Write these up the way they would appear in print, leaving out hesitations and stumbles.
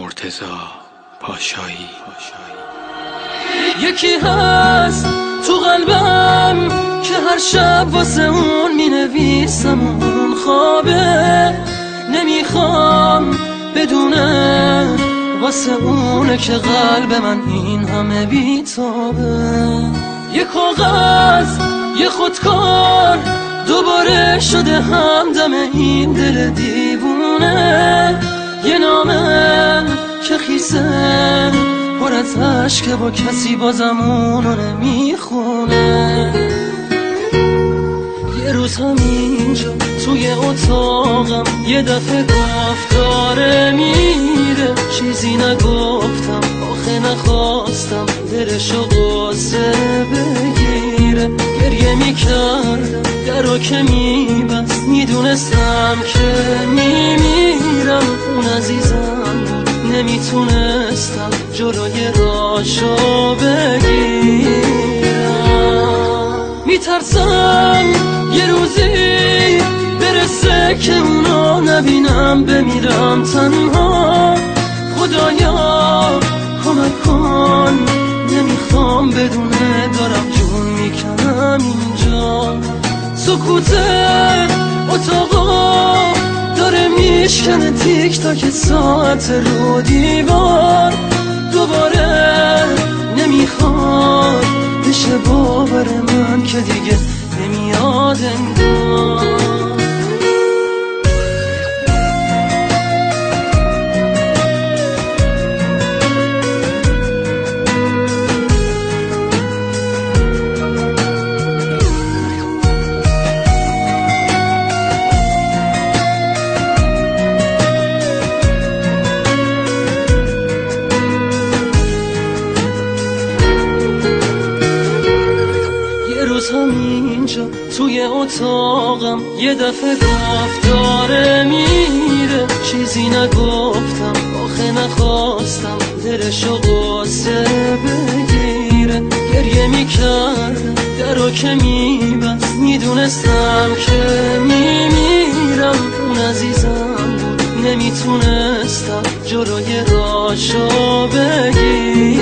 مرتضی پاشایی. یکی هست تو قلبم که هر شب واسه اون می نویسم، اون خوابه نمیخوام بدونه، واسه اونه که قلب من این همه بیتابه. یه کاغذ یه خودکار دوباره شده همدم این دل دیوونه، یه نامه که خیسه پر از عشقه با کسی بازم اونو نمیخونه. یه روز همینجا توی اتاقم یه دفعه گفت داره میره، چیزی نگفتم آخه نخواستم دلشو قصه بگیره. گریه میکردم درو که میبست، میدونستم که میمیرم. اون عزیزم بود نمیتونستم جلوی راشو بگیرم. میترسم یه روزی برسه که اونو نبینم، بمیرم تنها. خدایا کمک کن، نمیخوام بدونه دارم جون میکنم اینجا. سکوت اتاقا داره میشکنه تیک تاک ساعت رو دیوار. دوباره نمیخواد بشه باور من که دیگه نمیاد انگار. همینجا توی اتاقم یه دفعه گفت داره میره، چیزی نگفتم آخه نخواستم دلشو قصه بگیره. گریه میکردم درو که میبست، میدونستم که میمیرم. اون عزیزم بود نمیتونستم جلوی راشو بگیرم.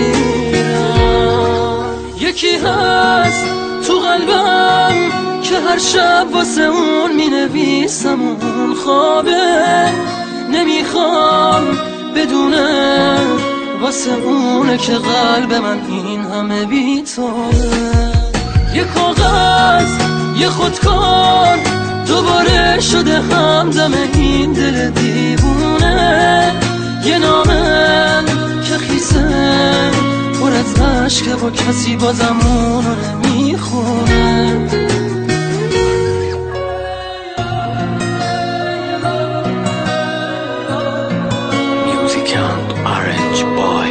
یکی هست تو قلبم که هر شب واسه اون می نویسم، اون خوابه نمیخوام بدونه، واسه اونه که قلب من این همه بیتابه. یه کاغذ یه خودکار دوباره شده همدم این دل دیوونه، یه نامه که خیسه پر از عشقه با کسی بازم اونو نمیخونه. Music and Arrange by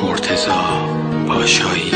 مرتضی پاشایی.